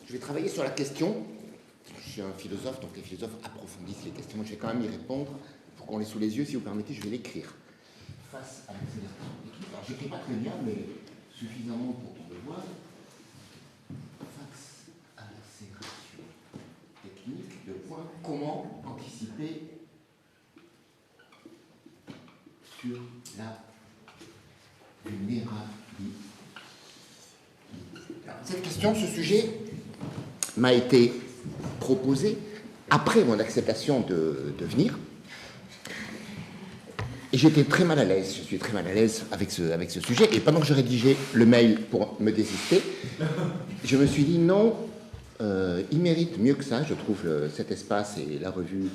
Je vais travailler sur la question. Je suis un philosophe, donc les philosophes approfondissent les questions. Je vais quand même y répondre. Pour qu'on les sous les yeux, si vous permettez, je vais l'écrire. Face à l'accélération technique. Alors, je n'écris pas très bien, mais suffisamment pour qu'on le voie. Face à l'accélération technique, de point, comment anticiper sur la vulnérabilité. Cette question, ce sujet, m'a été proposé après mon acceptation de venir. Et j'étais très mal à l'aise, je suis très mal à l'aise avec ce sujet. Et pendant que je rédigeais le mail pour me désister, je me suis dit non, il mérite mieux que ça. Je trouve cet espace et la revue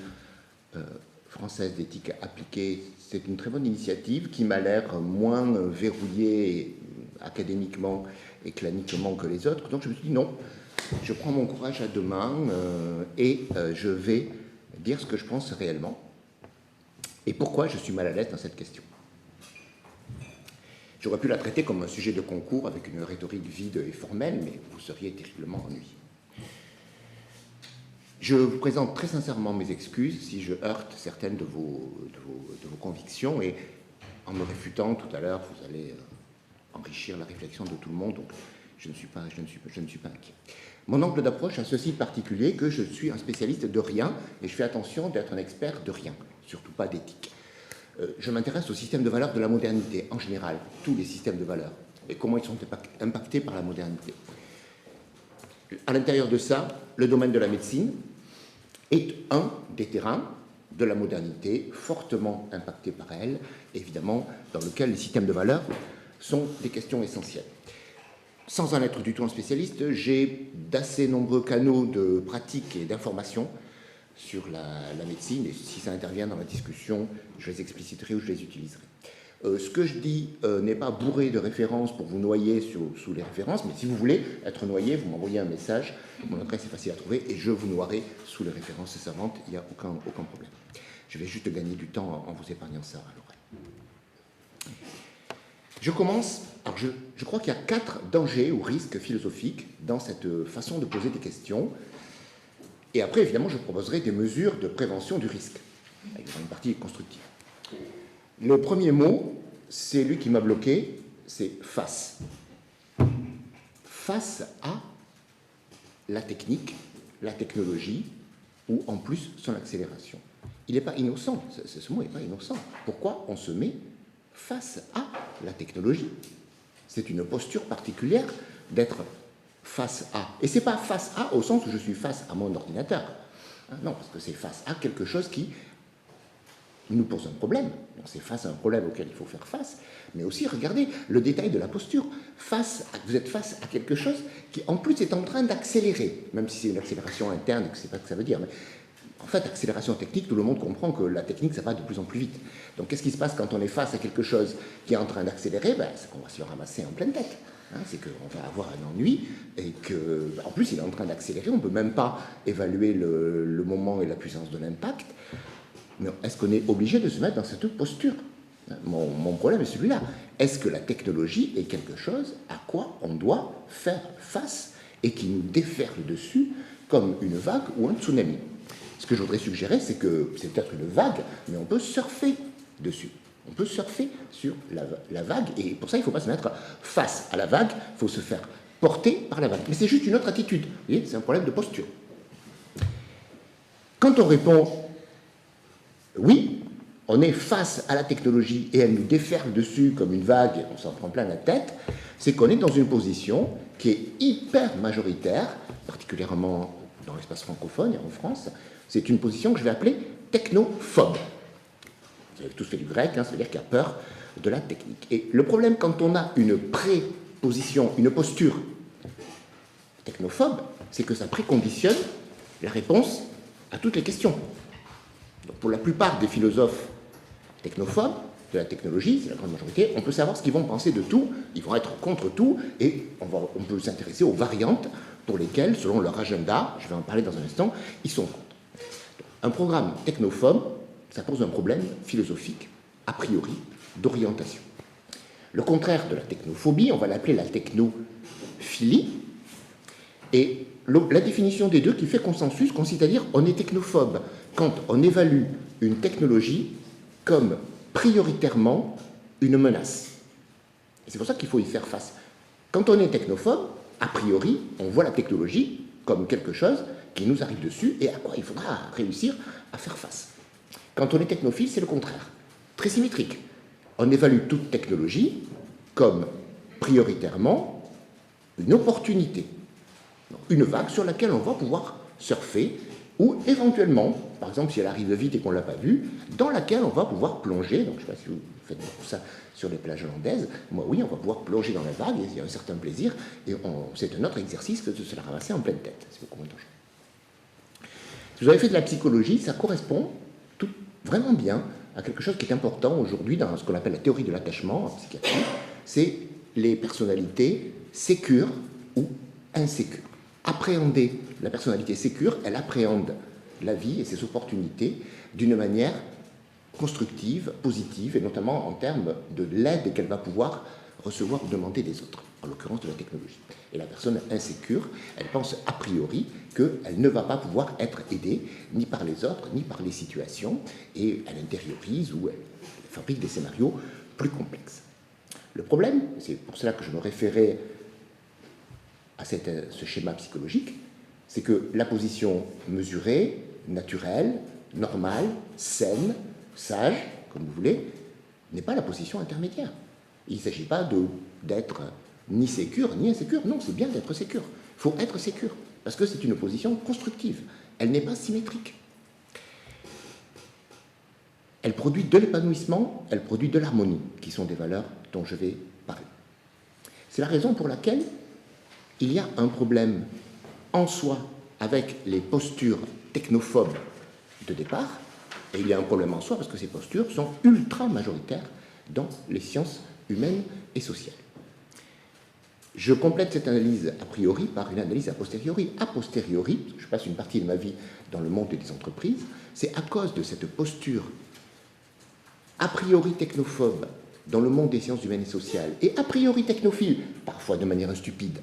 française d'éthique appliquée, c'est une très bonne initiative qui m'a l'air moins verrouillée académiquement et claniquement que les autres. Donc je me suis dit non, je prends mon courage à deux mains et je vais dire ce que je pense réellement. Et pourquoi je suis mal à l'aise dans cette question. J'aurais pu la traiter comme un sujet de concours avec une rhétorique vide et formelle, mais vous seriez terriblement ennuyé. Je vous présente très sincèrement mes excuses si je heurte certaines de vos convictions, et en me réfutant tout à l'heure, vous allez enrichir la réflexion de tout le monde, donc je ne suis pas inquiet. Mon angle d'approche a ceci de particulier que je suis un spécialiste de rien, et je fais attention d'être un expert de rien, surtout pas d'éthique. Je m'intéresse au système de valeurs de la modernité, en général, tous les systèmes de valeurs, et comment ils sont impactés par la modernité. À l'intérieur de ça, le domaine de la médecine est un des terrains de la modernité fortement impacté par elle, évidemment, dans lequel les systèmes de valeurs sont des questions essentielles. Sans en être du tout un spécialiste, j'ai d'assez nombreux canaux de pratique et d'information sur la médecine, et si ça intervient dans la discussion, je les expliciterai ou je les utiliserai. Ce que je dis n'est pas bourré de références pour vous noyer sous les références, mais si vous voulez être noyé, vous m'envoyez un message, mon adresse est facile à trouver, et je vous noierai sous les références savantes, il n'y a aucun problème. Je vais juste gagner du temps en vous épargnant ça à l'oreille. Je commence, alors je crois qu'il y a 4 dangers ou risques philosophiques dans cette façon de poser des questions, et après, évidemment, je proposerai des mesures de prévention du risque, avec une partie constructive. Le premier mot, c'est lui qui m'a bloqué, c'est « face ». Face à la technique, la technologie, ou en plus son accélération. Il n'est pas innocent, ce mot n'est pas innocent. Pourquoi on se met face à la technologie? C'est une posture particulière d'être face à. Et ce n'est pas face à au sens où je suis face à mon ordinateur. Non, parce que c'est face à quelque chose qui nous pose un problème. C'est face à un problème auquel il faut faire face, mais aussi, regardez, le détail de la posture. Vous êtes face à quelque chose qui, en plus, est en train d'accélérer, même si c'est une accélération interne, et que je ne sais pas ce que ça veut dire, mais en fait, accélération technique, tout le monde comprend que la technique, ça va de plus en plus vite. Donc, qu'est-ce qui se passe quand on est face à quelque chose qui est en train d'accélérer? C'est qu'on va se le ramasser en pleine tête. C'est qu'on va avoir un ennui, et qu'en plus, il est en train d'accélérer, on ne peut même pas évaluer le moment et la puissance de l'impact. Mais est-ce qu'on est obligé de se mettre dans cette posture? Mon problème est celui-là. Est-ce que la technologie est quelque chose à quoi on doit faire face et qui nous déferle dessus comme une vague ou un tsunami? Ce que je voudrais suggérer, c'est que c'est peut-être une vague, mais on peut surfer dessus. On peut surfer sur la vague, et pour ça, il ne faut pas se mettre face à la vague, il faut se faire porter par la vague. Mais c'est juste une autre attitude. Vous voyez, c'est un problème de posture. Quand on répond oui, on est face à la technologie et elle nous déferle dessus comme une vague et on s'en prend plein la tête, c'est qu'on est dans une position qui est hyper majoritaire, particulièrement dans l'espace francophone et en France. C'est une position que je vais appeler technophobe. Vous avez tous fait du grec, ça veut dire qu'il y a peur de la technique. Et le problème, quand on a une préposition, une posture technophobe, c'est que ça préconditionne la réponse à toutes les questions. Donc pour la plupart des philosophes technophobes de la technologie, c'est la grande majorité, on peut savoir ce qu'ils vont penser de tout, ils vont être contre tout, et on peut s'intéresser aux variantes pour lesquelles, selon leur agenda, je vais en parler dans un instant, ils sont contre. Un programme technophobe, ça pose un problème philosophique, a priori, d'orientation. Le contraire de la technophobie, on va l'appeler la technophilie, Et la définition des deux qui fait consensus consiste à dire on est technophobe quand on évalue une technologie comme prioritairement une menace. Et c'est pour ça qu'il faut y faire face. Quand on est technophobe, a priori, on voit la technologie comme quelque chose qui nous arrive dessus et à quoi il faudra réussir à faire face. Quand on est technophile, c'est le contraire. Très symétrique. On évalue toute technologie comme prioritairement une opportunité, une vague sur laquelle on va pouvoir surfer, ou éventuellement, par exemple si elle arrive vite et qu'on ne l'a pas vue, dans laquelle on va pouvoir plonger. Donc je ne sais pas si vous faites beaucoup ça sur les plages hollandaises. Moi oui, on va pouvoir plonger dans la vague, et il y a un certain plaisir, et c'est un autre exercice que de se la ramasser en pleine tête. C'est beaucoup moins dangereux. Si vous avez fait de la psychologie, ça correspond vraiment bien à quelque chose qui est important aujourd'hui dans ce qu'on appelle la théorie de l'attachement en psychiatrie, c'est les personnalités sécures ou insécures. Appréhender la personnalité sécure, elle appréhende la vie et ses opportunités d'une manière constructive, positive, et notamment en termes de l'aide qu'elle va pouvoir recevoir ou demander des autres, en l'occurrence de la technologie. Et la personne insécure, elle pense a priori qu'elle ne va pas pouvoir être aidée ni par les autres, ni par les situations, et elle intériorise ou elle fabrique des scénarios plus complexes. Le problème, c'est pour cela que je me référais à ce schéma psychologique, c'est que la position mesurée, naturelle, normale, saine, sage, comme vous voulez, n'est pas la position intermédiaire. Il ne s'agit pas d'être ni sécure ni insécure. Non, c'est bien d'être sécure. Il faut être sécure, parce que c'est une position constructive. Elle n'est pas symétrique. Elle produit de l'épanouissement, elle produit de l'harmonie, qui sont des valeurs dont je vais parler. C'est la raison pour laquelle il y a un problème en soi avec les postures technophobes de départ, et il y a un problème en soi parce que ces postures sont ultra majoritaires dans les sciences humaines et sociales. Je complète cette analyse a priori par une analyse a posteriori. A posteriori, je passe une partie de ma vie dans le monde des entreprises, c'est à cause de cette posture a priori technophobe dans le monde des sciences humaines et sociales, et a priori technophile, parfois de manière stupide,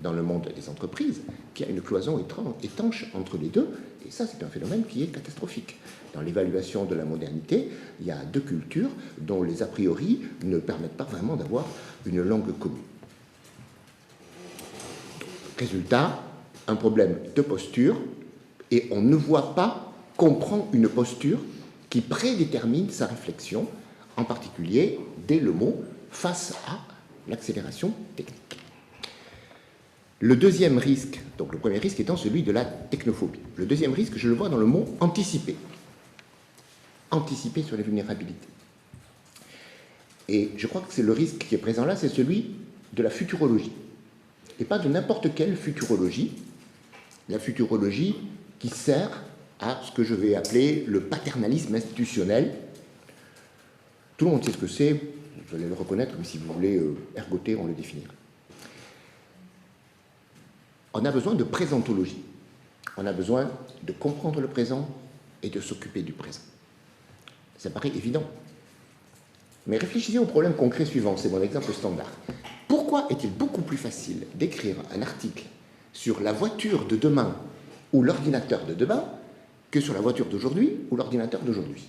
dans le monde des entreprises, qu'il y a une cloison étanche entre les deux, et ça c'est un phénomène qui est catastrophique. Dans l'évaluation de la modernité, il y a deux cultures dont les a priori ne permettent pas vraiment d'avoir une langue commune. Résultat, un problème de posture, et on ne voit pas qu'on prend une posture qui prédétermine sa réflexion, en particulier dès le mot face à l'accélération technique. Le deuxième risque, donc le premier risque étant celui de la technophobie. Le deuxième risque, je le vois dans le mot anticiper. Anticiper sur les vulnérabilités. Et je crois que c'est le risque qui est présent là, c'est celui de la futurologie. Et pas de n'importe quelle futurologie. La futurologie qui sert à ce que je vais appeler le paternalisme institutionnel. Tout le monde sait ce que c'est, vous allez le reconnaître, mais si vous voulez ergoter, on le définira. On a besoin de présentologie. On a besoin de comprendre le présent et de s'occuper du présent. Ça paraît évident. Mais réfléchissez au problème concret suivant, c'est mon exemple standard. Pourquoi est-il beaucoup plus facile d'écrire un article sur la voiture de demain ou l'ordinateur de demain que sur la voiture d'aujourd'hui ou l'ordinateur d'aujourd'hui?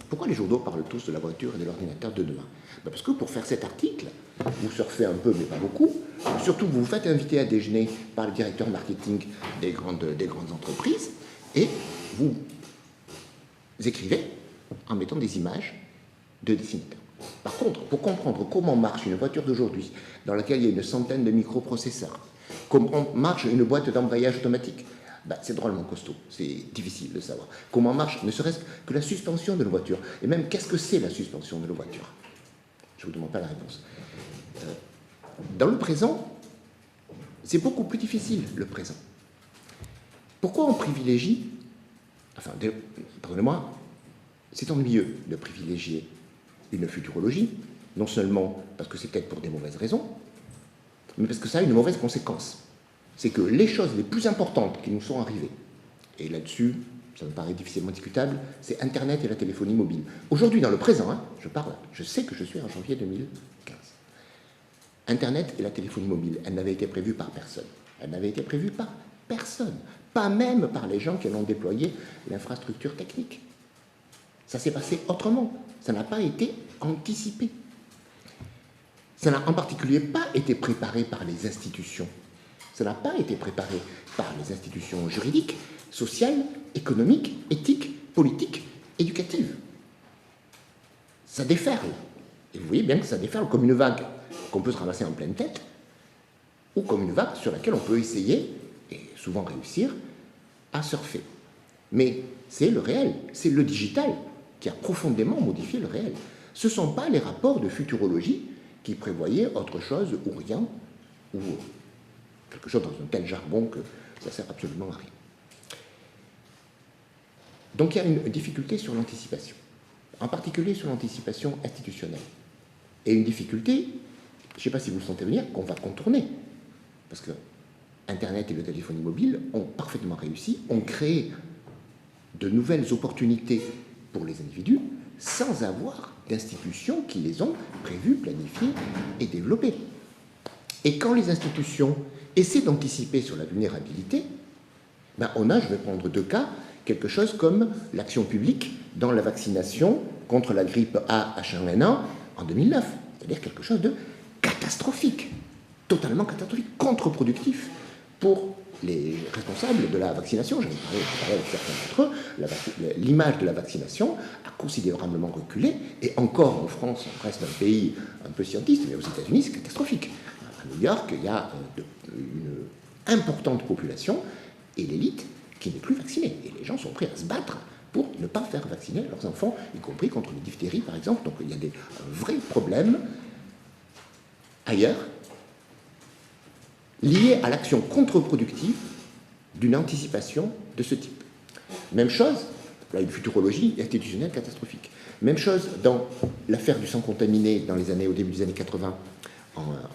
Pourquoi les journaux parlent tous de la voiture et de l'ordinateur de demain? Parce que pour faire cet article, vous surfez un peu, mais pas beaucoup. Surtout, vous vous faites inviter à déjeuner par le directeur marketing des grandes entreprises et vous écrivez en mettant des images de dessinateurs. Par contre, pour comprendre comment marche une voiture d'aujourd'hui, dans laquelle il y a une centaine de microprocesseurs, comment marche une boîte d'embrayage automatique, c'est drôlement costaud, c'est difficile de savoir. Comment marche, ne serait-ce que la suspension de la voiture, et même qu'est-ce que c'est la suspension de la voiture? Je ne vous demande pas la réponse. Dans le présent, c'est beaucoup plus difficile, le présent. Pourquoi on privilégie, pardonnez-moi, c'est ennuyeux de privilégier une futurologie, non seulement parce que c'est peut-être pour des mauvaises raisons, mais parce que ça a une mauvaise conséquence. C'est que les choses les plus importantes qui nous sont arrivées, et là-dessus, ça me paraît difficilement discutable, c'est Internet et la téléphonie mobile. Aujourd'hui, dans le présent, je sais que je suis en janvier 2015. Internet et la téléphonie mobile, elles n'avaient été prévues par personne. Elle n'avait été prévue par personne, pas même par les gens qui en ont déployé l'infrastructure technique. Ça s'est passé autrement, ça n'a pas été anticipé. Ça n'a en particulier pas été préparé par les institutions. Ça n'a pas été préparé par les institutions juridiques, sociales, économiques, éthiques, politiques, éducatives. Ça déferle. Et vous voyez bien que ça déferle comme une vague qu'on peut se ramasser en pleine tête, ou comme une vague sur laquelle on peut essayer, et souvent réussir, à surfer. Mais c'est le réel, c'est le digital qui a profondément modifié le réel. Ce ne sont pas les rapports de futurologie qui prévoyaient autre chose ou rien, ou quelque chose dans un tel jargon que ça ne sert absolument à rien. Donc il y a une difficulté sur l'anticipation, en particulier sur l'anticipation institutionnelle. Et une difficulté, je ne sais pas si vous le sentez venir, qu'on va contourner. Parce que Internet et le téléphonie mobile ont parfaitement réussi, ont créé de nouvelles opportunités pour les individus sans avoir d'institutions qui les ont prévues, planifiées et développées. Et quand les institutions essaient d'anticiper sur la vulnérabilité, ben on a, je vais prendre deux cas, quelque chose comme l'action publique dans la vaccination contre la grippe A H1N1 en 2009. C'est-à-dire quelque chose de catastrophique, totalement catastrophique, contre-productif pour les responsables de la vaccination. J'en ai parlé avec certains d'entre eux. L'image de la vaccination a considérablement reculé, et encore en France, on reste un pays un peu scientiste, mais aux États-Unis, c'est catastrophique. À New York, il y a une importante population et l'élite qui n'est plus vaccinée. Et les gens sont prêts à se battre pour ne pas faire vacciner leurs enfants, y compris contre les diphtéries, par exemple. Donc il y a un vrai problème ailleurs, lié à l'action contre-productive d'une anticipation de ce type. Même chose, là, une futurologie institutionnelle catastrophique. Même chose dans l'affaire du sang contaminé au début des années 80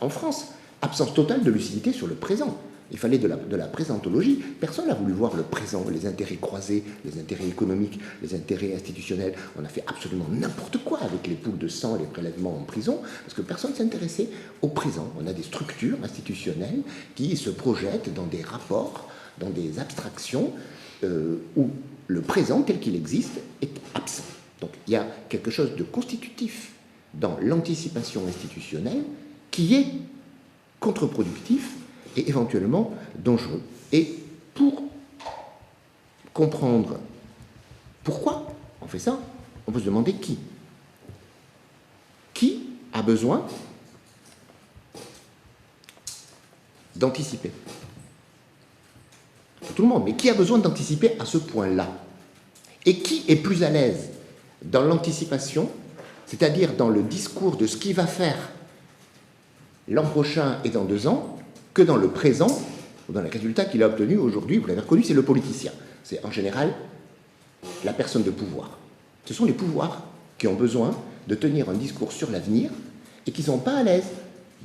en France. Absence totale de lucidité sur le présent. Il fallait de la présentologie. Personne n'a voulu voir le présent, les intérêts croisés, les intérêts économiques, les intérêts institutionnels. On a fait absolument n'importe quoi avec les poules de sang et les prélèvements en prison, parce que personne ne s'intéressait au présent. On a des structures institutionnelles qui se projettent dans des rapports, dans des abstractions, où le présent tel qu'il existe est absent. Donc il y a quelque chose de constitutif dans l'anticipation institutionnelle qui est contre-productif et éventuellement dangereux. Et pour comprendre pourquoi on fait ça, on peut se demander qui. Qui a besoin d'anticiper? Tout le monde, mais qui a besoin d'anticiper à ce point-là? Et qui est plus à l'aise dans l'anticipation, c'est-à-dire dans le discours de ce qu'il va faire l'an prochain et dans 2 ans, que dans le présent, ou dans le résultat qu'il a obtenu aujourd'hui? Vous l'avez reconnu, c'est le politicien. C'est en général la personne de pouvoir. Ce sont les pouvoirs qui ont besoin de tenir un discours sur l'avenir et qui ne sont pas à l'aise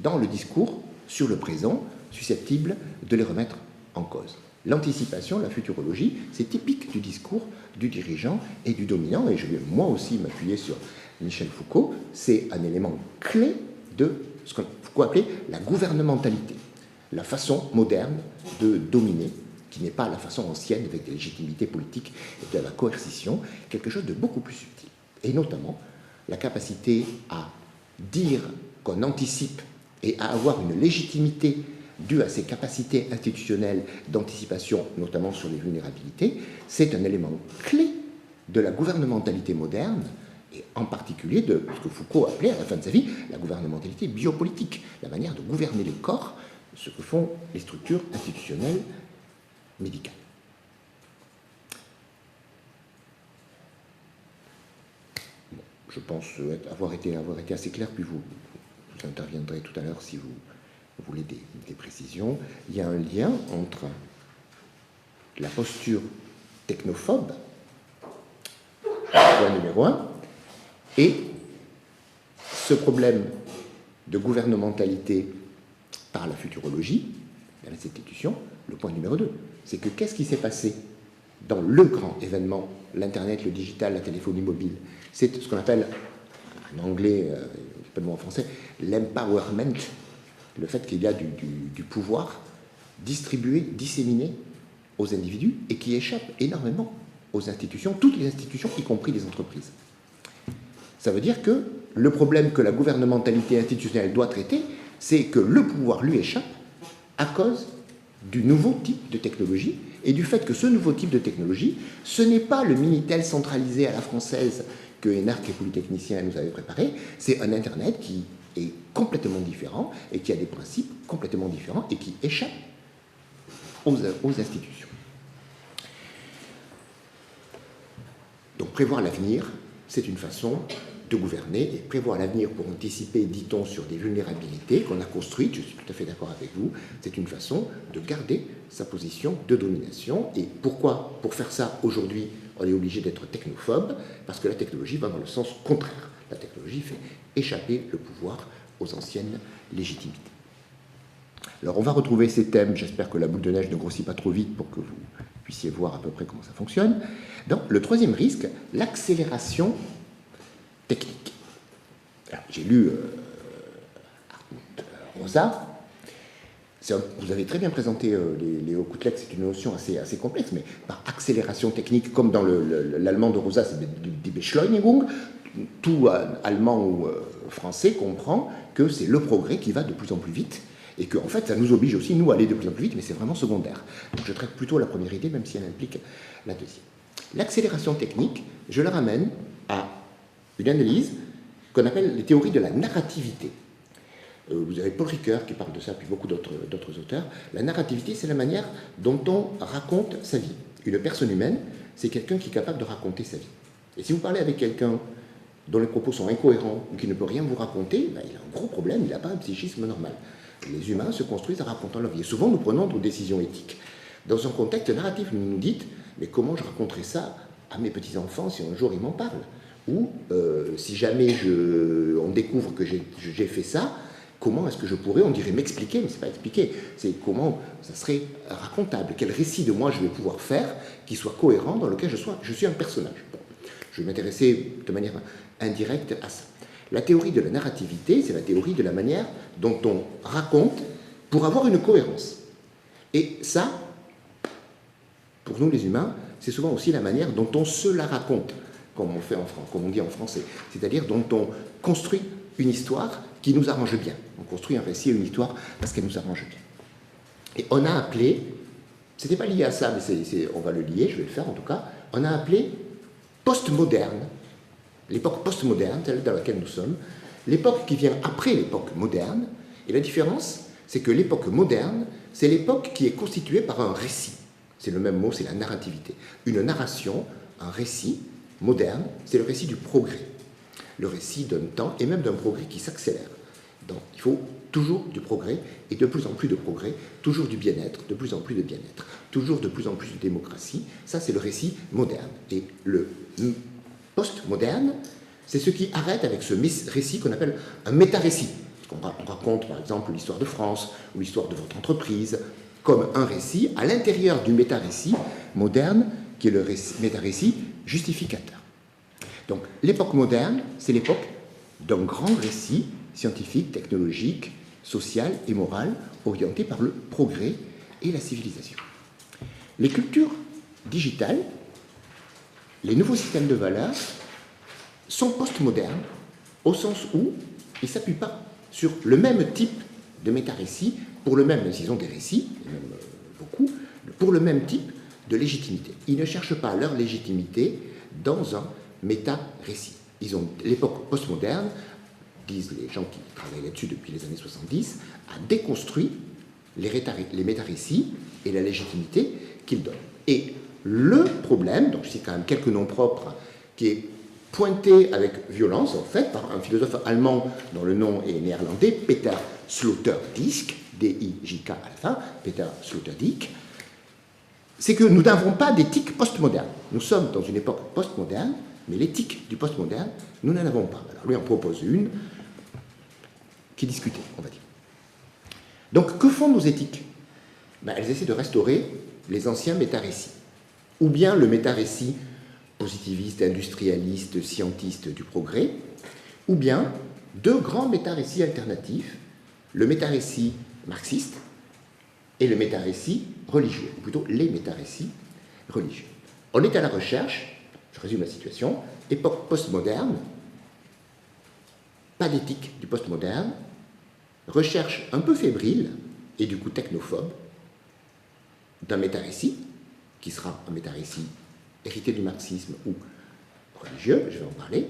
dans le discours sur le présent, susceptible de les remettre en cause. L'anticipation, la futurologie, c'est typique du discours du dirigeant et du dominant, et je vais moi aussi m'appuyer sur Michel Foucault. C'est un élément clé de ce qu'on Foucault appelait la gouvernementalité, la façon moderne de dominer, qui n'est pas la façon ancienne avec des légitimités politiques et de la coercition, quelque chose de beaucoup plus subtil. Et notamment la capacité à dire qu'on anticipe et à avoir une légitimité due à ces capacités institutionnelles d'anticipation, notamment sur les vulnérabilités, c'est un élément clé de la gouvernementalité moderne, et en particulier de ce que Foucault appelait à la fin de sa vie la gouvernementalité biopolitique, la manière de gouverner les corps, ce que font les structures institutionnelles médicales. Bon, je pense avoir été assez clair, puis vous interviendrez tout à l'heure si vous voulez des précisions. Il y a un lien entre la posture technophobe, point numéro 1, et ce problème de gouvernementalité par la futurologie, dans les institutions, le point numéro 2. C'est que qu'est-ce qui s'est passé dans le grand événement, l'Internet, le digital, la téléphonie mobile? C'est ce qu'on appelle, en anglais, pas le mot en français, l'empowerment, le fait qu'il y a du pouvoir distribué, disséminé aux individus et qui échappe énormément aux institutions, toutes les institutions, y compris les entreprises. Ça veut dire que le problème que la gouvernementalité institutionnelle doit traiter, c'est que le pouvoir lui échappe à cause du nouveau type de technologie et du fait que ce nouveau type de technologie, ce n'est pas le Minitel centralisé à la française que Énarque et Polytechnicien nous avaient préparé, c'est un Internet qui est complètement différent et qui a des principes complètement différents et qui échappe aux institutions. Donc prévoir l'avenir, c'est une façon de gouverner, et prévoir l'avenir pour anticiper, dit-on, sur des vulnérabilités qu'on a construites, je suis tout à fait d'accord avec vous, c'est une façon de garder sa position de domination. Et pourquoi, pour faire ça, aujourd'hui, on est obligé d'être technophobe? Parce que la technologie va dans le sens contraire. La technologie fait échapper le pouvoir aux anciennes légitimités. Alors on va retrouver ces thèmes, j'espère que la boule de neige ne grossit pas trop vite pour que vous puissiez voir à peu près comment ça fonctionne. Donc le troisième risque, l'accélération technique. J'ai lu Rosa. Vous avez très bien présenté les hauts coups de c'est une notion assez complexe, mais par accélération technique, comme dans l'allemand de Rosa, c'est die Beschleunigung, tout allemand ou français comprend que c'est le progrès qui va de plus en plus vite, et qu'en fait, ça nous oblige aussi, nous, à aller de plus en plus vite, mais c'est vraiment secondaire. Donc je traite plutôt la première idée, même si elle implique la deuxième. L'accélération technique, je la ramène à une analyse qu'on appelle les théories de la narrativité. Vous avez Paul Ricoeur qui parle de ça, puis beaucoup d'autres auteurs. La narrativité, c'est la manière dont on raconte sa vie. Une personne humaine, c'est quelqu'un qui est capable de raconter sa vie. Et si vous parlez avec quelqu'un dont les propos sont incohérents ou qui ne peut rien vous raconter, ben, il a un gros problème, il n'a pas un psychisme normal. Les humains se construisent en racontant leur vie. Et souvent, nous prenons nos décisions éthiques. Dans un contexte narratif, vous nous dites, mais comment je raconterai ça à mes petits-enfants si un jour ils m'en parlent? Ou si jamais on découvre que j'ai fait ça, comment est-ce que je pourrais, on dirait m'expliquer, mais ce n'est pas expliquer, c'est comment ça serait racontable, quel récit de moi je vais pouvoir faire qui soit cohérent, dans lequel je suis un personnage. Bon, je vais m'intéresser de manière indirecte à ça. La théorie de la narrativité, c'est la théorie de la manière dont on raconte pour avoir une cohérence. Et ça, pour nous les humains, c'est souvent aussi la manière dont on se la raconte, comme on dit en français, c'est-à-dire dont on construit une histoire qui nous arrange bien. On construit un récit et une histoire parce qu'elle nous arrange bien. Et on a appelé, c'était pas lié à ça, mais on va le lier, je vais le faire en tout cas, on a appelé postmoderne, l'époque postmoderne, celle dans laquelle nous sommes, l'époque qui vient après l'époque moderne, et la différence, c'est que l'époque moderne, c'est l'époque qui est constituée par un récit. C'est le même mot, c'est la narrativité. Une narration, un récit moderne, c'est le récit du progrès. Le récit d'un temps et même d'un progrès qui s'accélère. Donc il faut toujours du progrès et de plus en plus de progrès, toujours du bien-être, de plus en plus de bien-être, toujours de plus en plus de démocratie. Ça, c'est le récit moderne. Et le post-moderne, c'est ce qui arrête avec ce récit qu'on appelle un méta-récit. On raconte par exemple l'histoire de France ou l'histoire de votre entreprise comme un récit à l'intérieur du méta-récit moderne qui est le méta-récit justificateur. Donc l'époque moderne, c'est l'époque d'un grand récit scientifique, technologique, social et moral orienté par le progrès et la civilisation. Les cultures digitales, les nouveaux systèmes de valeurs sont postmodernes au sens où ils ne s'appuient pas sur le même type de méta-récit, pour le même, même s'ils ont des récits, et même beaucoup, pour le même type de légitimité. Ils ne cherchent pas leur légitimité dans un méta-récit. Ils ont l'époque postmoderne, disent les gens qui travaillent là-dessus depuis les années 70, a déconstruit les méta-récits et la légitimité qu'ils donnent. Et le problème, donc je cite quand même quelques noms propres, qui est pointé avec violence, en fait, par un philosophe allemand dont le nom est néerlandais, Peter Sloterdijk, D-I-J-K à la fin, Peter Sloterdijk, c'est que nous n'avons pas d'éthique postmoderne. Nous sommes dans une époque postmoderne, mais l'éthique du postmoderne, nous n'en avons pas. Alors lui en propose une qui est discutée, on va dire. Donc, que font nos éthiques? Elles essaient de restaurer les anciens méta-récits. Ou bien le méta-récit positiviste, industrialiste, scientiste du progrès, ou bien deux grands méta-récits alternatifs, le méta-récit marxiste et le métarécit religieux, ou plutôt les métarécits religieux. On est à la recherche, je résume la situation, époque postmoderne, pas d'éthique du postmoderne, recherche un peu fébrile et du coup technophobe d'un métarécit, qui sera un métarécit hérité du marxisme ou religieux, je vais en parler,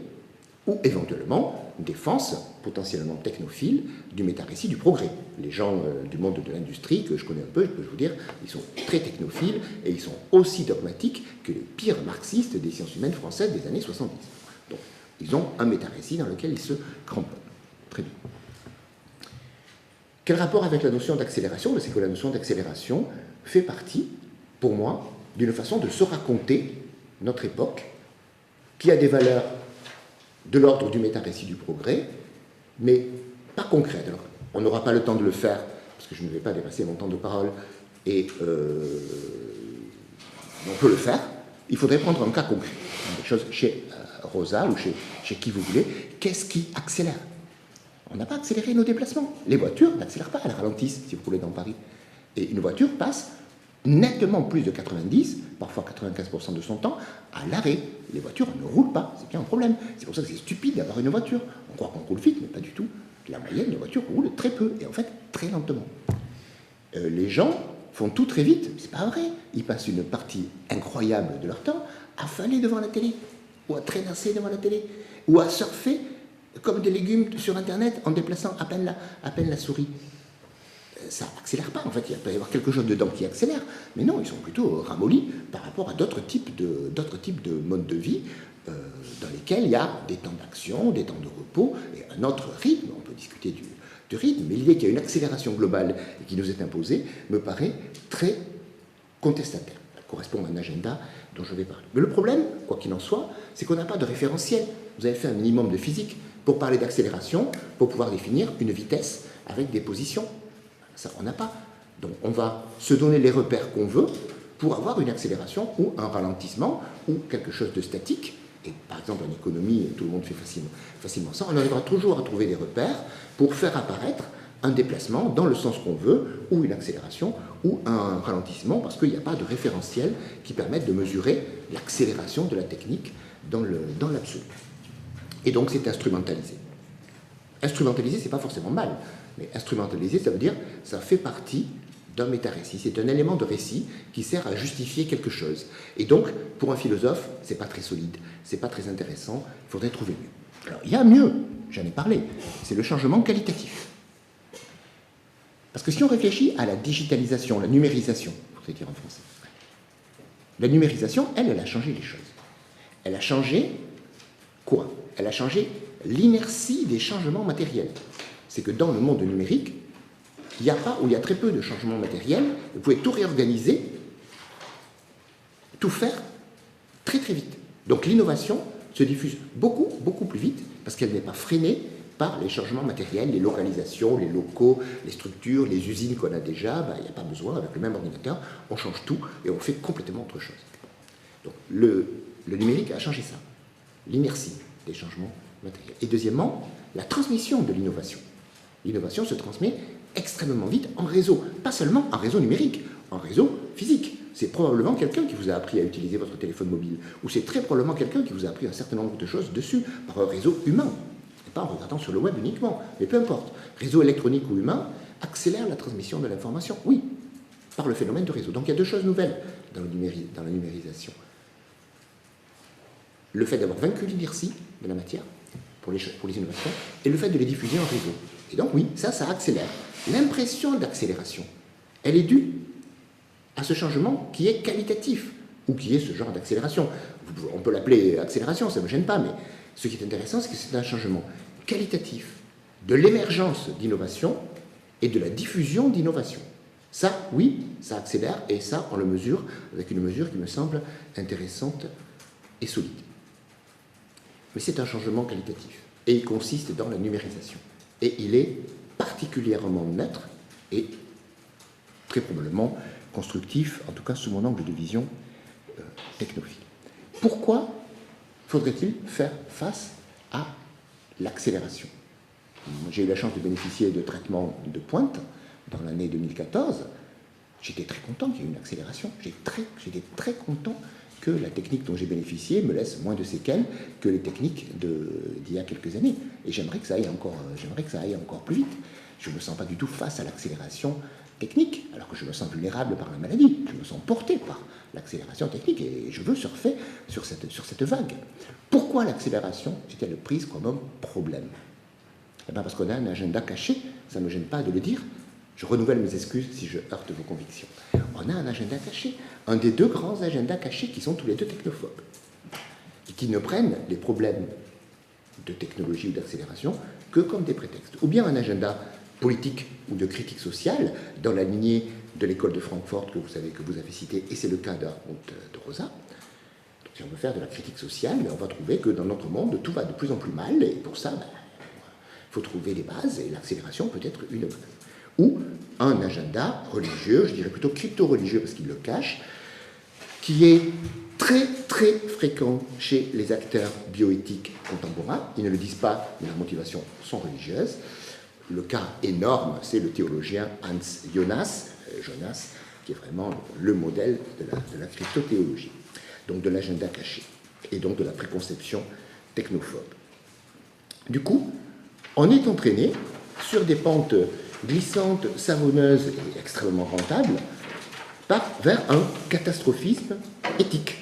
ou éventuellement une défense potentiellement technophile du métarécit du progrès. Les gens du monde de l'industrie, que je connais un peu, je peux vous dire, ils sont très technophiles et ils sont aussi dogmatiques que les pires marxistes des sciences humaines françaises des années 70. Donc, ils ont un métarécit dans lequel ils se cramponnent. Très bien. Quel rapport avec la notion d'accélération? C'est que la notion d'accélération fait partie, pour moi, d'une façon de se raconter notre époque, qui a des valeurs de l'ordre du métarécit du progrès, mais pas concrètes. Alors, on n'aura pas le temps de le faire, parce que je ne vais pas dépasser mon temps de parole, et on peut le faire. Il faudrait prendre un cas concret. Des choses chez Rosa ou chez qui vous voulez. Qu'est-ce qui accélère? On n'a pas accéléré nos déplacements. Les voitures n'accélèrent pas, elles ralentissent, si vous roulez dans Paris. Et une voiture passe nettement plus de 90, parfois 95% de son temps, à l'arrêt. Les voitures ne roulent pas, c'est bien un problème. C'est pour ça que c'est stupide d'avoir une voiture. On croit qu'on roule vite, mais pas du tout. La moyenne, les voitures roulent très peu, et en fait, très lentement. Les gens font tout très vite, c'est pas vrai. Ils passent une partie incroyable de leur temps à faner devant la télé, ou à traînasser devant la télé, ou à surfer comme des légumes sur Internet en déplaçant à peine la souris. Ça n'accélère pas, en fait, il peut y avoir quelque chose dedans qui accélère, mais non, ils sont plutôt ramollis par rapport à d'autres types de modes de vie dans lesquels il y a des temps d'action, des temps de repos, et un autre rythme. On peut discuter du rythme, mais l'idée qu'il y a une accélération globale et qui nous est imposée me paraît très contestataire. Elle correspond à un agenda dont je vais parler. Mais le problème, quoi qu'il en soit, c'est qu'on n'a pas de référentiel. Vous avez fait un minimum de physique pour parler d'accélération, pour pouvoir définir une vitesse avec des positions. Ça, on n'a pas. Donc, on va se donner les repères qu'on veut pour avoir une accélération ou un ralentissement ou quelque chose de statique. Et par exemple, en économie, tout le monde fait facilement ça. On arrivera toujours à trouver des repères pour faire apparaître un déplacement dans le sens qu'on veut, ou une accélération, ou un ralentissement, parce qu'il n'y a pas de référentiel qui permette de mesurer l'accélération de la technique dans l'absolu. Et donc, c'est instrumentalisé. Instrumentalisé, c'est pas forcément mal. Mais instrumentaliser, ça veut dire ça fait partie d'un métarécit. C'est un élément de récit qui sert à justifier quelque chose. Et donc, pour un philosophe, c'est pas très solide, c'est pas très intéressant, il faudrait trouver mieux. Alors, il y a mieux, j'en ai parlé, c'est le changement qualitatif. Parce que si on réfléchit à la digitalisation, la numérisation, il faudrait dire en français, la numérisation, elle a changé les choses. Elle a changé quoi? Elle a changé l'inertie des changements matériels. C'est que dans le monde numérique, il y a très peu de changements matériels, vous pouvez tout réorganiser, tout faire très très vite. Donc l'innovation se diffuse beaucoup, beaucoup plus vite, parce qu'elle n'est pas freinée par les changements matériels, les localisations, les locaux, les structures, les usines qu'on a déjà. Il n'y a pas besoin, avec le même ordinateur, on change tout et on fait complètement autre chose. Donc le numérique a changé ça, l'inertie des changements matériels. Et deuxièmement, la transmission de l'innovation. L'innovation se transmet extrêmement vite en réseau, pas seulement en réseau numérique, en réseau physique. C'est probablement quelqu'un qui vous a appris à utiliser votre téléphone mobile, ou c'est très probablement quelqu'un qui vous a appris un certain nombre de choses dessus, par un réseau humain, et pas en regardant sur le web uniquement, mais peu importe. Réseau électronique ou humain accélère la transmission de l'information, oui, par le phénomène de réseau. Donc il y a deux choses nouvelles dans la numérisation. Le fait d'avoir vaincu l'inertie de la matière pour les innovations, et le fait de les diffuser en réseau. Et donc oui, ça accélère. L'impression d'accélération, elle est due à ce changement qui est qualitatif, ou qui est ce genre d'accélération. On peut l'appeler accélération, ça ne me gêne pas, mais ce qui est intéressant, c'est que c'est un changement qualitatif de l'émergence d'innovation et de la diffusion d'innovation. Ça, oui, ça accélère, et ça, on le mesure avec une mesure qui me semble intéressante et solide. Mais c'est un changement qualitatif, et il consiste dans la numérisation. Et il est particulièrement neutre et très probablement constructif, en tout cas sous mon angle de vision technophile. Pourquoi faudrait-il faire face à l'accélération? J'ai eu la chance de bénéficier de traitements de pointe dans l'année 2014. J'étais très content qu'il y ait une accélération. J'étais très content que la technique dont j'ai bénéficié me laisse moins de séquelles que les techniques d'il y a quelques années. Et j'aimerais que ça aille encore plus vite. Je ne me sens pas du tout face à l'accélération technique, alors que je me sens vulnérable par la maladie. Je me sens porté par l'accélération technique et je veux surfer sur cette vague. Pourquoi l'accélération est-elle prise comme un problème? Eh bien parce qu'on a un agenda caché, ça ne me gêne pas de le dire. Je renouvelle mes excuses si je heurte vos convictions. On a un agenda caché, un des deux grands agendas cachés qui sont tous les deux technophobes, et qui ne prennent les problèmes de technologie ou d'accélération que comme des prétextes. Ou bien un agenda politique ou de critique sociale, dans la lignée de l'école de Francfort que vous avez cité, et c'est le cas d'Armand de Rosa. Donc, si on veut faire de la critique sociale, on va trouver que dans notre monde, tout va de plus en plus mal, et pour ça, il faut trouver les bases, et l'accélération peut être une base. Ou un agenda religieux, je dirais plutôt crypto-religieux parce qu'il le cache, qui est très très fréquent chez les acteurs bioéthiques contemporains. Ils ne le disent pas, mais leurs motivations sont religieuses. Le cas énorme, c'est le théologien Hans Jonas, qui est vraiment le modèle de la crypto-théologie, donc de l'agenda caché, et donc de la préconception technophobe. Du coup, on est entraîné sur des pentes glissantes, savonneuses et extrêmement rentables, vers un catastrophisme éthique.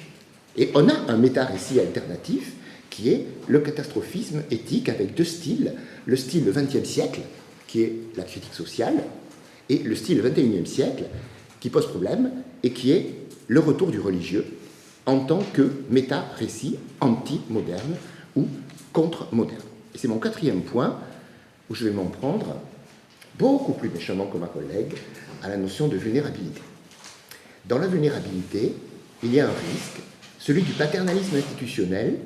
Et on a un méta-récit alternatif qui est le catastrophisme éthique avec deux styles. Le style XXe siècle, qui est la critique sociale, et le style XXIe siècle, qui pose problème, et qui est le retour du religieux en tant que méta-récit anti-moderne ou contre-moderne. Et c'est mon quatrième point, où je vais m'en prendre beaucoup plus méchamment que ma collègue à la notion de vulnérabilité. Dans la vulnérabilité, il y a un risque, celui du paternalisme institutionnel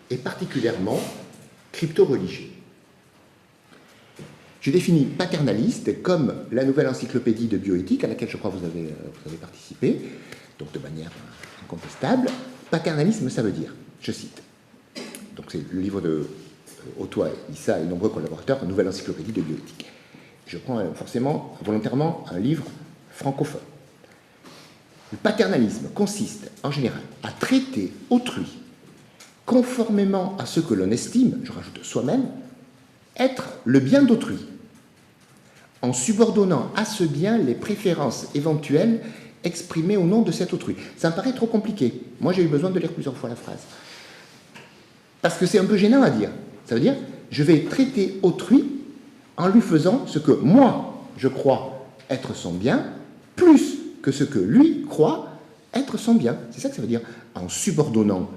et particulièrement crypto-religieux. Je définis paternaliste comme la nouvelle encyclopédie de bioéthique à laquelle je crois vous avez participé, donc de manière incontestable. Paternalisme, ça veut dire, je cite, donc c'est le livre de Otto Issa et nombreux collaborateurs, Nouvelle encyclopédie de bioéthique. Je prends forcément, volontairement, un livre francophone. Le paternalisme consiste, en général, à traiter autrui conformément à ce que l'on estime, je rajoute soi-même, être le bien d'autrui, en subordonnant à ce bien les préférences éventuelles exprimées au nom de cet autrui. Ça me paraît trop compliqué. Moi, j'ai eu besoin de lire plusieurs fois la phrase. Parce que c'est un peu gênant à dire. Ça veut dire, je vais traiter autrui en lui faisant ce que moi, je crois être son bien, plus que ce que lui croit être son bien. C'est ça que ça veut dire. En subordonnant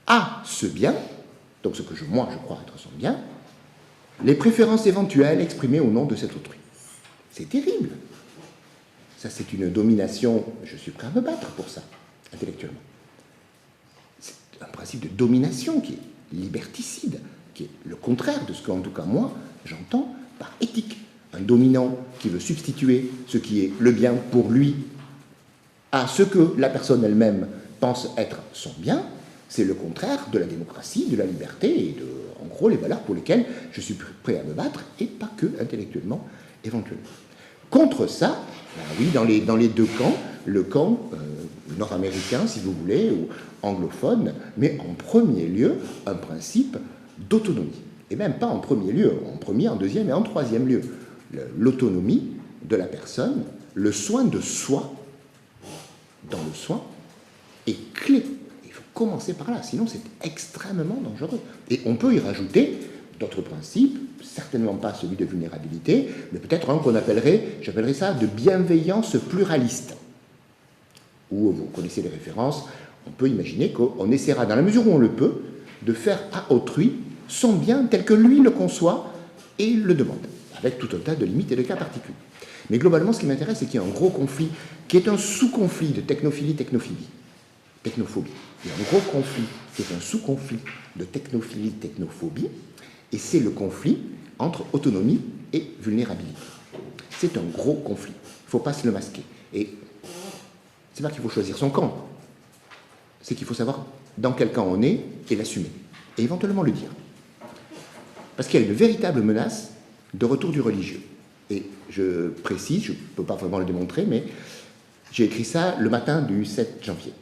à ce bien, donc ce que moi, je crois être son bien, les préférences éventuelles exprimées au nom de cet autrui. C'est terrible. Ça, c'est une domination, je suis prêt à me battre pour ça, intellectuellement. C'est un principe de domination qui est liberticide, qui est le contraire de ce que, en tout cas, moi, j'entends par éthique. Un dominant qui veut substituer ce qui est le bien pour lui à ce que la personne elle-même pense être son bien, c'est le contraire de la démocratie, de la liberté et de, en gros, les valeurs pour lesquelles je suis prêt à me battre, et pas que intellectuellement, éventuellement. Contre ça, ben oui, dans les deux camps, le camp nord-américain, si vous voulez, ou anglophone, mais en premier lieu, un principe d'autonomie. Et même pas en premier lieu, en premier, en deuxième et en troisième lieu. L'autonomie de la personne, le soin de soi, dans le soin, est clé. Il faut commencer par là, sinon c'est extrêmement dangereux. Et on peut y rajouter d'autres principes, certainement pas celui de vulnérabilité, mais peut-être un qu'on j'appellerais ça de bienveillance pluraliste. Où vous connaissez les références, on peut imaginer qu'on essaiera, dans la mesure où on le peut, de faire à autrui son bien tel que lui le conçoit et le demande, avec tout un tas de limites et de cas particuliers. Mais globalement, ce qui m'intéresse, c'est qu'il y a un gros conflit, qui est un sous-conflit de technophobie. Il y a un gros conflit, qui est un sous-conflit de technophobie, et c'est le conflit entre autonomie et vulnérabilité. C'est un gros conflit. Il ne faut pas se le masquer. Et c'est pas qu'il faut choisir son camp, c'est qu'il faut savoir dans quel camp on est et l'assumer, et éventuellement le dire. Parce qu'il y a une véritable menace, de retour du religieux. Et je précise, je ne peux pas vraiment le démontrer, mais il y a une véritable menace de retour du religieux. Et je précise, je ne peux pas vraiment le démontrer, mais il y a une véritable menace de retour du religieux. Et je précise, je ne peux pas vraiment le démontrer, mais J'ai écrit ça le matin du 7 janvier,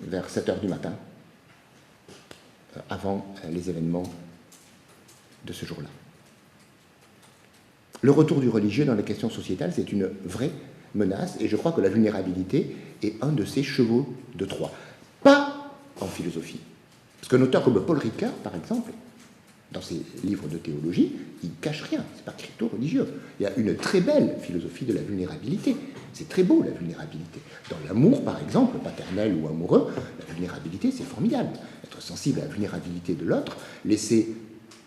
vers 7 heures du matin, avant les événements de ce jour-là. Le retour du religieux dans les questions sociétales, c'est une vraie menace, et je crois que la vulnérabilité est un de ses chevaux de Troie. Pas en philosophie. Parce qu'un auteur comme Paul Ricoeur, par exemple, dans ses livres de théologie, il ne cache rien, c'est pas crypto-religieux. Il y a une très belle philosophie de la vulnérabilité. C'est très beau, la vulnérabilité. Dans l'amour, par exemple, paternel ou amoureux, la vulnérabilité, c'est formidable. Être sensible à la vulnérabilité de l'autre, laisser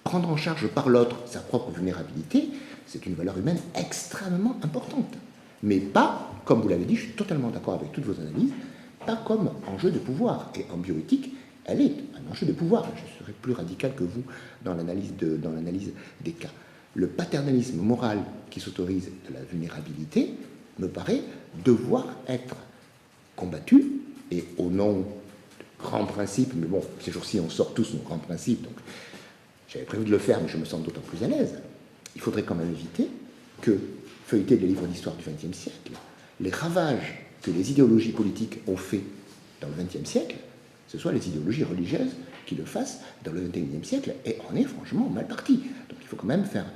prendre en charge par l'autre sa propre vulnérabilité, c'est une valeur humaine extrêmement importante. Mais pas, comme vous l'avez dit, je suis totalement d'accord avec toutes vos analyses, pas comme enjeu de pouvoir. Et en bioéthique, elle est un enjeu de pouvoir. Je serais plus radical que vous dans l'analyse des cas. Le paternalisme moral qui s'autorise de la vulnérabilité me paraît devoir être combattu, et au nom de grands principes, mais bon, ces jours-ci on sort tous nos grands principes, donc j'avais prévu de le faire, mais je me sens d'autant plus à l'aise. Il faudrait quand même éviter que, feuilleter les livres d'histoire du XXe siècle, les ravages que les idéologies politiques ont fait dans le XXe siècle, ce soit les idéologies religieuses qui le fassent dans le XXIe siècle, et on est franchement mal parti. Donc il faut quand même faire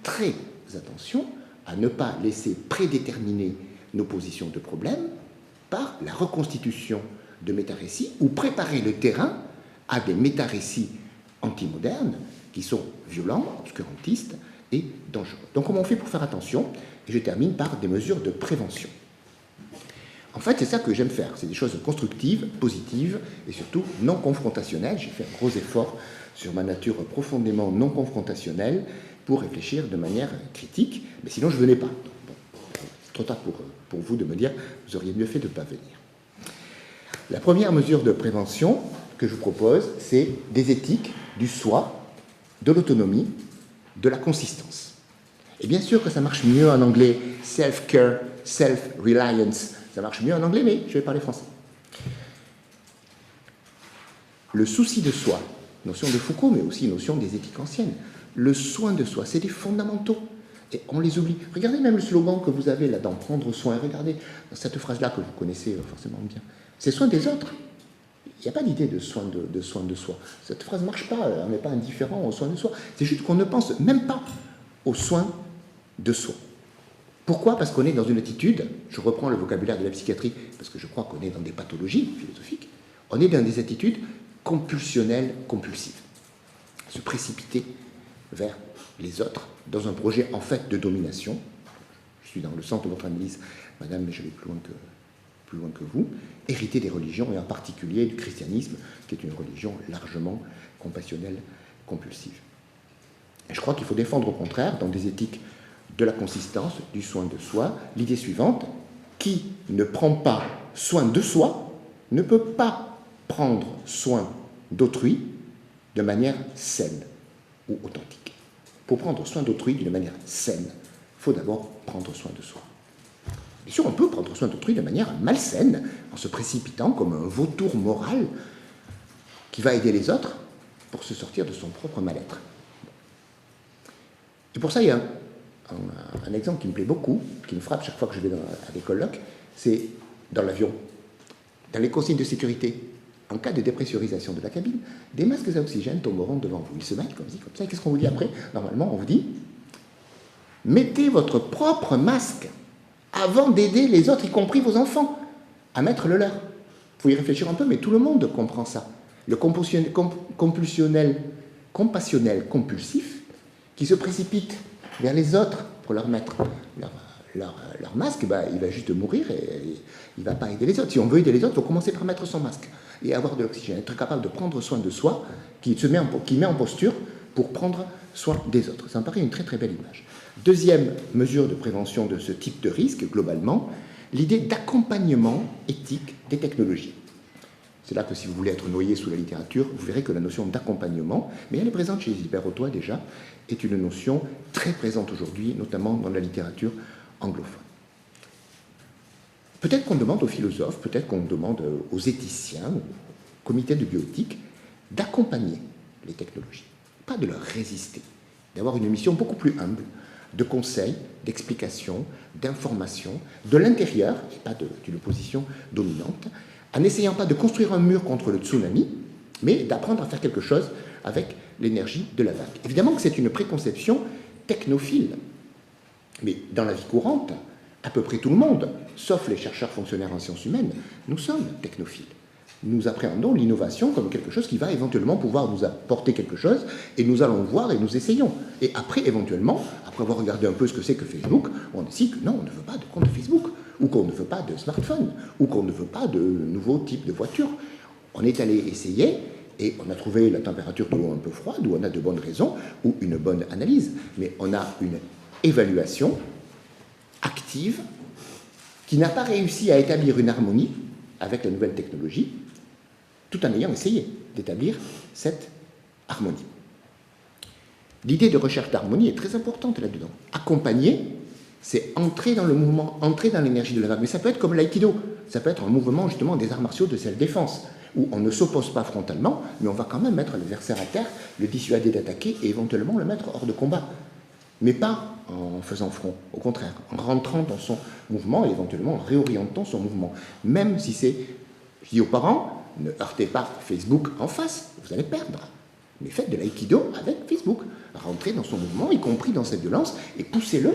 très attention à ne pas laisser prédéterminer nos positions de problème par la reconstitution de métarécits ou préparer le terrain à des métarécits antimodernes qui sont violents, obscurantistes et dangereux. Donc comment on fait pour faire attention? Et je termine par des mesures de prévention. En fait, c'est ça que j'aime faire. C'est des choses constructives, positives et surtout non confrontationnelles. J'ai fait un gros effort sur ma nature profondément non confrontationnelle pour réfléchir de manière critique, mais sinon je ne venais pas. Bon, c'est trop tard pour vous de me dire vous auriez mieux fait de ne pas venir. La première mesure de prévention que je vous propose, c'est des éthiques du soi, de l'autonomie, de la consistance. Et bien sûr que ça marche mieux en anglais, self-care, self-reliance, ça marche mieux en anglais, mais je vais parler français. Le souci de soi, notion de Foucault, mais aussi notion des éthiques anciennes, le soin de soi, c'est des fondamentaux. Et on les oublie. Regardez même le slogan que vous avez là dans prendre soin. Regardez dans cette phrase-là que vous connaissez forcément bien. C'est soin des autres. Il n'y a pas d'idée de soin de soi. Cette phrase ne marche pas. On n'est pas indifférent aux soins de soi. C'est juste qu'on ne pense même pas aux soins de soi. Pourquoi? Parce qu'on est dans une attitude, je reprends le vocabulaire de la psychiatrie, parce que je crois qu'on est dans des pathologies philosophiques, on est dans des attitudes compulsionnelles, compulsives. Se précipiter vers les autres dans un projet en fait de domination. Je suis dans le centre de votre analyse, madame, mais je vais plus loin que vous. Hériter des religions, et en particulier du christianisme, qui est une religion largement compassionnelle, compulsive. Et je crois qu'il faut défendre au contraire, dans des éthiques de la consistance, du soin de soi, l'idée suivante: qui ne prend pas soin de soi ne peut pas prendre soin d'autrui de manière saine ou authentique. Pour prendre soin d'autrui d'une manière saine, il faut d'abord prendre soin de soi. Bien sûr, on peut prendre soin d'autrui de manière malsaine, en se précipitant comme un vautour moral qui va aider les autres pour se sortir de son propre mal-être. Et pour ça, il y a un exemple qui me plaît beaucoup, qui me frappe chaque fois que je vais à des colloques, c'est dans l'avion. Dans les consignes de sécurité, en cas de dépressurisation de la cabine, des masques à oxygène tomberont devant vous. Ils se mettent comme ça. Et qu'est-ce qu'on vous dit après? Normalement, on vous dit: mettez votre propre masque avant d'aider les autres, y compris vos enfants, à mettre le leur. Il faut y réfléchir un peu, mais tout le monde comprend ça. Le compulsionnel, compassionnel, compulsif, qui se précipite vers les autres pour leur mettre leur masque, il va juste mourir et il ne va pas aider les autres. Si on veut aider les autres, il faut commencer par mettre son masque et avoir de l'oxygène, être capable de prendre soin de soi, qui met en posture pour prendre soin des autres. Ça me paraît une très très belle image. Deuxième mesure de prévention de ce type de risque, globalement, l'idée d'accompagnement éthique des technologies. C'est là que si vous voulez être noyé sous la littérature, vous verrez que la notion d'accompagnement, mais elle est présente chez Gilbert Rotoy déjà, est une notion très présente aujourd'hui, notamment dans la littérature anglophone. Peut-être qu'on demande aux philosophes, peut-être qu'on demande aux éthiciens, aux comités de bioéthique, d'accompagner les technologies, pas de leur résister, d'avoir une mission beaucoup plus humble, de conseils, d'explications, d'informations, de l'intérieur, et pas d'une opposition dominante, en n'essayant pas de construire un mur contre le tsunami, mais d'apprendre à faire quelque chose avec l'énergie de la vague. Évidemment que c'est une préconception technophile, mais dans la vie courante, à peu près tout le monde, sauf les chercheurs fonctionnaires en sciences humaines, nous sommes technophiles. Nous appréhendons l'innovation comme quelque chose qui va éventuellement pouvoir nous apporter quelque chose, et nous allons voir et nous essayons. Et après, éventuellement, après avoir regardé un peu ce que c'est que Facebook, on décide que non, on ne veut pas de compte Facebook, ou qu'on ne veut pas de smartphone, ou qu'on ne veut pas de nouveaux types de voitures. On est allé essayer, et on a trouvé la température de l'eau un peu froide, où on a de bonnes raisons, ou une bonne analyse, mais on a une évaluation active qui n'a pas réussi à établir une harmonie avec la nouvelle technologie, tout en ayant essayé d'établir cette harmonie. L'idée de recherche d'harmonie est très importante là-dedans. Accompagner, c'est entrer dans le mouvement, entrer dans l'énergie de la vague. Mais ça peut être comme l'aïkido, ça peut être un mouvement justement des arts martiaux de self-défense, où on ne s'oppose pas frontalement, mais on va quand même mettre l'adversaire à terre, le dissuader d'attaquer et éventuellement le mettre hors de combat. Mais pas en faisant front, au contraire, en rentrant dans son mouvement et éventuellement en réorientant son mouvement. Même si c'est, je dis aux parents, ne heurtez pas Facebook en face, vous allez perdre. Mais faites de l'aïkido avec Facebook. Rentrez dans son mouvement, y compris dans cette violence, et poussez-le,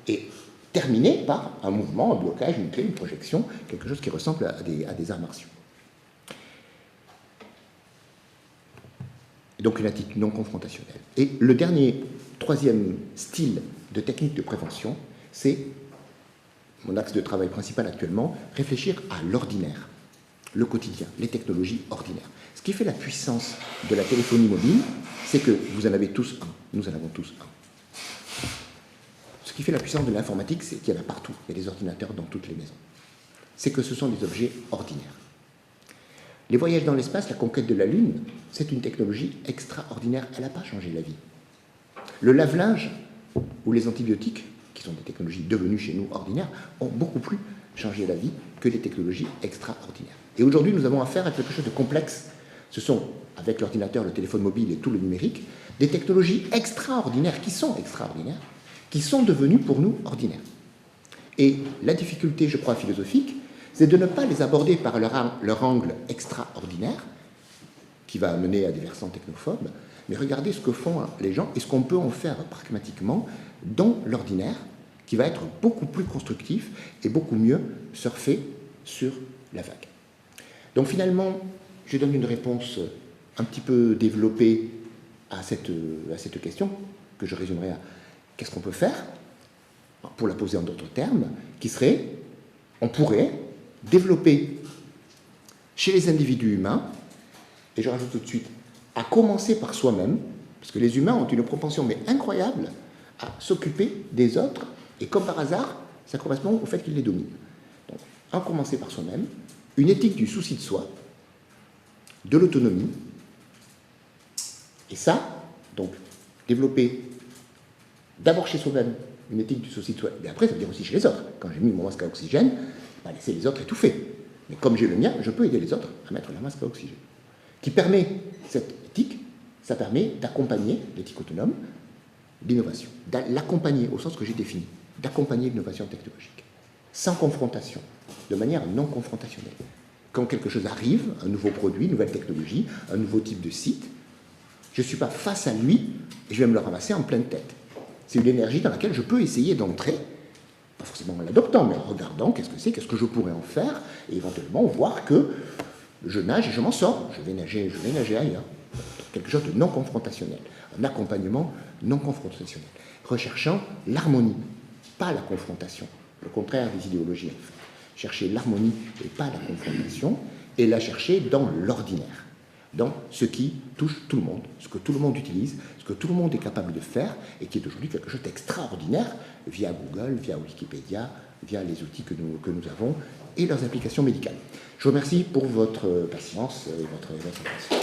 et terminez par un mouvement, un blocage, une clé, une projection, quelque chose qui ressemble à des arts martiaux. Donc une attitude non confrontationnelle. Et le dernier, troisième style de technique de prévention, c'est mon axe de travail principal actuellement, réfléchir à l'ordinaire, le quotidien, les technologies ordinaires. Ce qui fait la puissance de la téléphonie mobile, c'est que vous en avez tous un, nous en avons tous un. Ce qui fait la puissance de l'informatique, c'est qu'il y en a partout, il y a des ordinateurs dans toutes les maisons. C'est que ce sont des objets ordinaires. Les voyages dans l'espace, la conquête de la Lune, c'est une technologie extraordinaire, elle n'a pas changé la vie. Le lave-linge ou les antibiotiques, qui sont des technologies devenues chez nous ordinaires, ont beaucoup plus changé la vie que les technologies extraordinaires. Et aujourd'hui, nous avons affaire à quelque chose de complexe. Ce sont, avec l'ordinateur, le téléphone mobile et tout le numérique, des technologies extraordinaires, qui sont devenues pour nous ordinaires. Et la difficulté, je crois, philosophique, c'est de ne pas les aborder par leur angle extraordinaire, qui va mener à des versants technophobes, mais regarder ce que font les gens et ce qu'on peut en faire pragmatiquement dans l'ordinaire, qui va être beaucoup plus constructif et beaucoup mieux surfer sur la vague. Donc finalement, je donne une réponse un petit peu développée à cette question, que je résumerai à qu'est-ce qu'on peut faire, pour la poser en d'autres termes, qui serait, on pourrait développer chez les individus humains, et je rajoute tout de suite, à commencer par soi-même, parce que les humains ont une propension mais incroyable à s'occuper des autres, et comme par hasard, ça correspond au fait qu'ils les dominent. Donc, à commencer par soi-même, une éthique du souci de soi, de l'autonomie, et ça, donc, développer d'abord chez soi-même une éthique du souci de soi, mais après, ça veut dire aussi chez les autres. Quand j'ai mis mon masque à oxygène, pas laisser les autres étouffer. Mais comme j'ai le mien, je peux aider les autres à mettre leur masque à oxygène. Qui permet, cette éthique, ça permet d'accompagner l'éthique autonome, l'innovation. L'accompagner au sens que j'ai défini, d'accompagner l'innovation technologique. Sans confrontation, de manière non confrontationnelle. Quand quelque chose arrive, un nouveau produit, une nouvelle technologie, un nouveau type de site, je ne suis pas face à lui et je vais me le ramasser en pleine tête. C'est une énergie dans laquelle je peux essayer d'entrer, pas forcément en l'adoptant, mais en regardant qu'est-ce que c'est, qu'est-ce que je pourrais en faire, et éventuellement voir que je nage et je m'en sors. Je vais nager ailleurs. Quelque chose de non confrontationnel. Un accompagnement non confrontationnel. Recherchant l'harmonie, pas la confrontation. Le contraire des idéologies, en fait. Chercher l'harmonie et pas la confrontation, et la chercher dans l'ordinaire. Dans ce qui touche tout le monde, ce que tout le monde utilise, ce que tout le monde est capable de faire, et qui est aujourd'hui quelque chose d'extraordinaire, via Google, via Wikipédia, via les outils que nous avons, et leurs applications médicales. Je vous remercie pour votre patience et votre attention.